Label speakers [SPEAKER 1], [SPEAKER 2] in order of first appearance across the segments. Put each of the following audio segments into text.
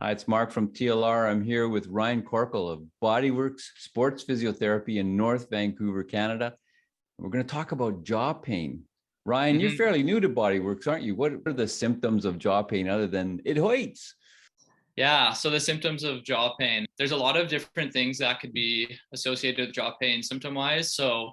[SPEAKER 1] Hi, it's Mark from TLR. I'm here with Ryan Corkal of Bodyworks Sports Physiotherapy in North Vancouver, Canada. We're going to talk about jaw pain. Ryan, you're fairly new to Bodyworks, aren't you? What are the symptoms of jaw pain other than it hurts?
[SPEAKER 2] Yeah, so the symptoms of jaw pain, there's a lot of different things that could be associated with jaw pain symptom-wise. So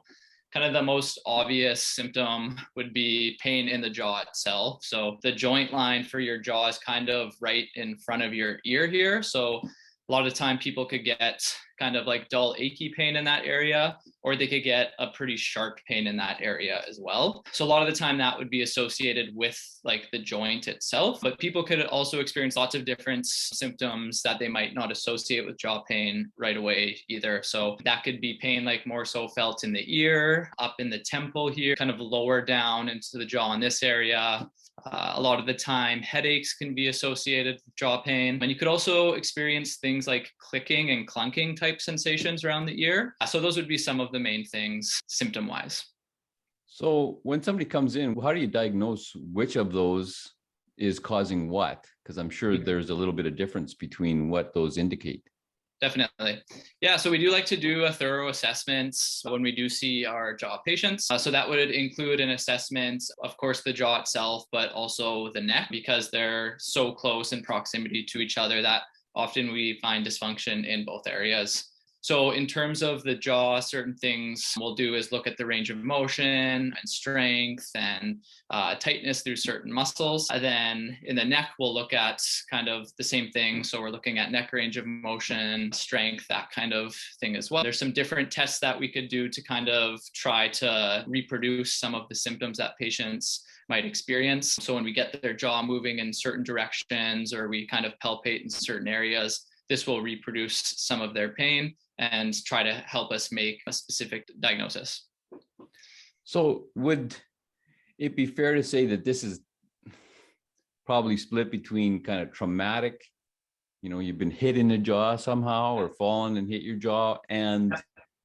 [SPEAKER 2] kind of the most obvious symptom would be pain in the jaw itself. So the joint line for your jaw is kind of right in front of your ear here. So a lot of the time people could get kind of like dull, achy pain in that area, or they could get a pretty sharp pain in that area as well. So a lot of the time that would be associated with like the joint itself, but people could also experience lots of different symptoms that they might not associate with jaw pain right away either. So that could be pain like more so felt in the ear, up in the temple here, kind of lower down into the jaw in this area. A lot of the time, headaches can be associated with jaw pain. And you could also experience things like clicking and clunking type sensations around the ear. So those would be some of the main things symptom-wise.
[SPEAKER 1] So when somebody comes in, how do you diagnose which of those is causing what? Because I'm sure there's a little bit of difference between what those indicate.
[SPEAKER 2] Definitely. Yeah, so we do like to do a thorough assessment when we do see our jaw patients. So that would include an assessment, of course, the jaw itself, but also the neck, because they're so close in proximity to each other that often we find dysfunction in both areas. So in terms of the jaw, certain things we'll do is look at the range of motion and strength and tightness through certain muscles. And then in the neck, we'll look at kind of the same thing. So we're looking at neck range of motion, strength, that kind of thing as well. There's some different tests that we could do to kind of try to reproduce some of the symptoms that patients might experience. So when we get their jaw moving in certain directions or we kind of palpate in certain areas, this will reproduce some of their pain and try to help us make a specific diagnosis.
[SPEAKER 1] So would it be fair to say that this is probably split between kind of traumatic, you've been hit in the jaw somehow or fallen and hit your jaw, and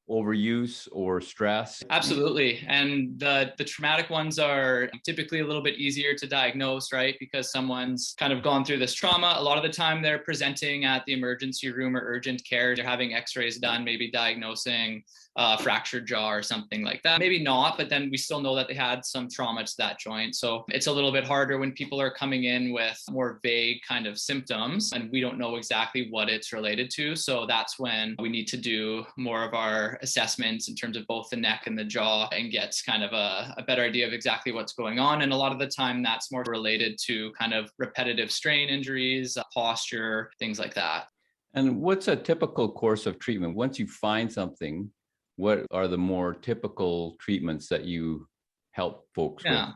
[SPEAKER 1] overuse or stress?
[SPEAKER 2] Absolutely. And the traumatic ones are typically a little bit easier to diagnose, right? Because someone's kind of gone through this trauma. A lot of the time they're presenting at the emergency room or urgent care. They're having x-rays done, maybe diagnosing fractured jaw or something like that. Maybe not, but then we still know that they had some trauma to that joint. So it's a little bit harder when people are coming in with more vague kind of symptoms and we don't know exactly what it's related to. So that's when we need to do more of our assessments in terms of both the neck and the jaw and get kind of a better idea of exactly what's going on. And a lot of the time that's more related to kind of repetitive strain injuries, posture, things like that.
[SPEAKER 1] And what's a typical course of treatment? Once you find something, what are the more typical treatments that you help folks with?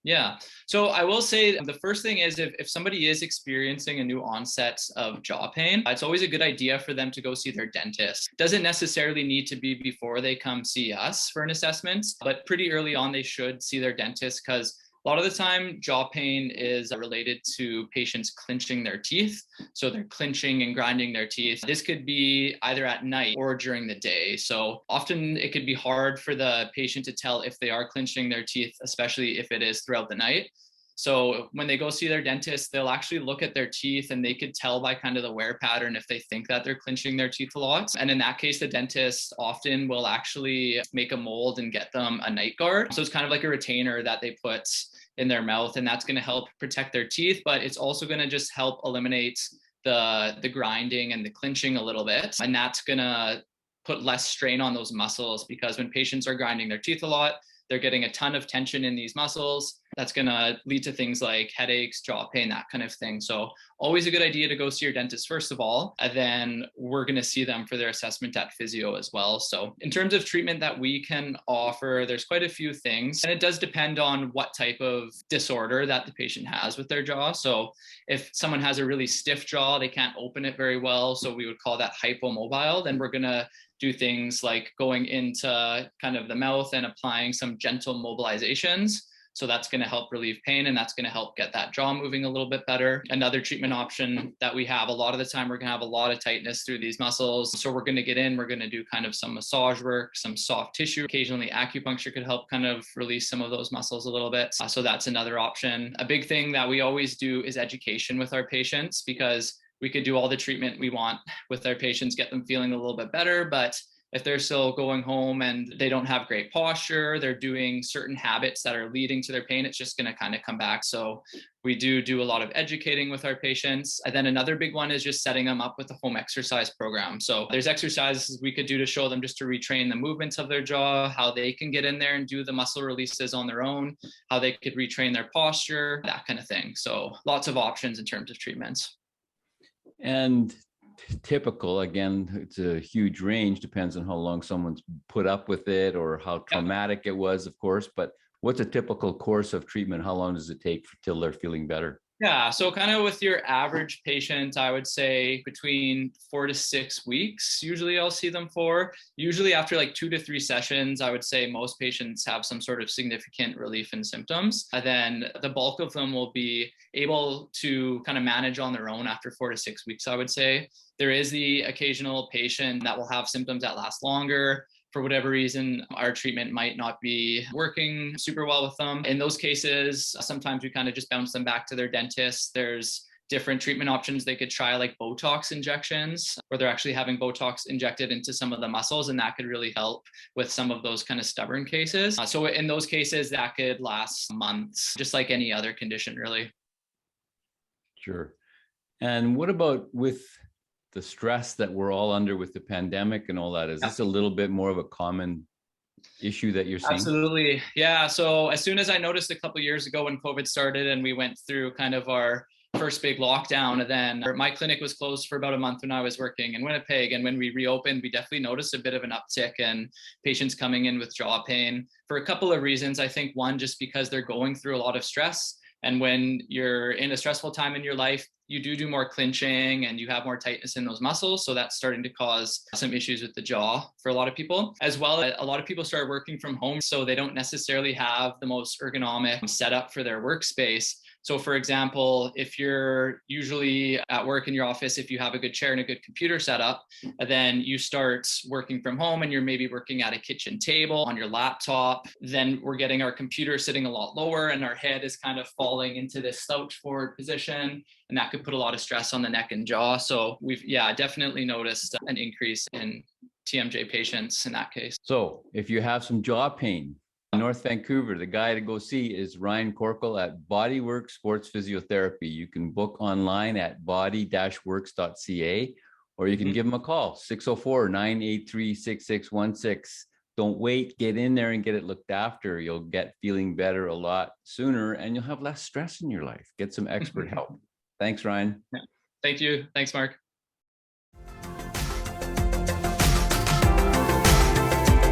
[SPEAKER 2] Yeah. So I will say the first thing is if somebody is experiencing a new onset of jaw pain, it's always a good idea for them to go see their dentist. It doesn't necessarily need to be before they come see us for an assessment, but pretty early on, they should see their dentist because a lot of the time, jaw pain is related to patients clenching their teeth. So they're clenching and grinding their teeth. This could be either at night or during the day. So often it could be hard for the patient to tell if they are clenching their teeth, especially if it is throughout the night. So when they go see their dentist, they'll actually look at their teeth and they could tell by kind of the wear pattern if they think that they're clenching their teeth a lot. And in that case, the dentist often will actually make a mold and get them a night guard. So it's kind of like a retainer that they put in their mouth, and that's going to help protect their teeth, but it's also going to just help eliminate the grinding and the clenching a little bit. And that's going to put less strain on those muscles because when patients are grinding their teeth a lot, they're getting a ton of tension in these muscles. That's going to lead to things like headaches, jaw pain, that kind of thing. So always a good idea to go see your dentist first of all, and then we're going to see them for their assessment at physio as well. So in terms of treatment that we can offer, there's quite a few things, and it does depend on what type of disorder that the patient has with their jaw. So if someone has a really stiff jaw, they can't open it very well, so we would call that hypomobile, then we're going to do things like going into kind of the mouth and applying some gentle mobilizations. So that's going to help relieve pain and that's going to help get that jaw moving a little bit better. Another treatment option that we have a lot of the time, we're going to have a lot of tightness through these muscles. So we're going to get in, we're going to do kind of some massage work, some soft tissue. Occasionally acupuncture could help kind of release some of those muscles a little bit. So that's another option. A big thing that we always do is education with our patients because we could do all the treatment we want with our patients, get them feeling a little bit better. But if they're still going home and they don't have great posture, they're doing certain habits that are leading to their pain, it's just going to kind of come back. So we do a lot of educating with our patients. And then another big one is just setting them up with a home exercise program. So there's exercises we could do to show them just to retrain the movements of their jaw, how they can get in there and do the muscle releases on their own, how they could retrain their posture, that kind of thing. So lots of options in terms of treatments.
[SPEAKER 1] And typical, again, it's a huge range, depends on how long someone's put up with it or how traumatic it was, of course, but what's a typical course of treatment? How long does it take till they're feeling better?
[SPEAKER 2] Yeah, so kind of with your average patient, I would say between 4 to 6 weeks, usually I'll see them for. Usually after like 2 to 3 sessions, I would say most patients have some sort of significant relief in symptoms. And then the bulk of them will be able to kind of manage on their own after 4 to 6 weeks, I would say. There is the occasional patient that will have symptoms that last longer. For whatever reason, our treatment might not be working super well with them. In those cases, sometimes we kind of just bounce them back to their dentist. There's different treatment options they could try, like Botox injections, where they're actually having Botox injected into some of the muscles, and that could really help with some of those kind of stubborn cases. So in those cases, that could last months, just like any other condition, really.
[SPEAKER 1] Sure. And what about with the stress that we're all under with the pandemic and all that? Is this a little bit more of a common issue that you're seeing?
[SPEAKER 2] Absolutely. Yeah. So as soon as I noticed a couple of years ago when COVID started and we went through kind of our first big lockdown, and then my clinic was closed for about a month when I was working in Winnipeg. And when we reopened, we definitely noticed a bit of an uptick in patients coming in with jaw pain for a couple of reasons. I think one, just because they're going through a lot of stress. And when you're in a stressful time in your life, you do more clinching and you have more tightness in those muscles. So that's starting to cause some issues with the jaw for a lot of people. As well, a lot of people start working from home, so they don't necessarily have the most ergonomic setup for their workspace. So for example, if you're usually at work in your office, if you have a good chair and a good computer setup, then you start working from home and you're maybe working at a kitchen table on your laptop, then we're getting our computer sitting a lot lower and our head is kind of falling into this slouch forward position. And that could put a lot of stress on the neck and jaw. So we've, definitely noticed an increase in TMJ patients in that case.
[SPEAKER 1] So if you have some jaw pain, North Vancouver, the guy to go see is Ryan Corkal at Bodywork Sports Physiotherapy. You can book online at body-works.ca, or you can give him a call, 604-983-6616. Don't wait, get in there and get it looked after. You'll get feeling better a lot sooner and you'll have less stress in your life. Get some expert help. Thanks, Ryan.
[SPEAKER 2] Thank you. Thanks, Mark.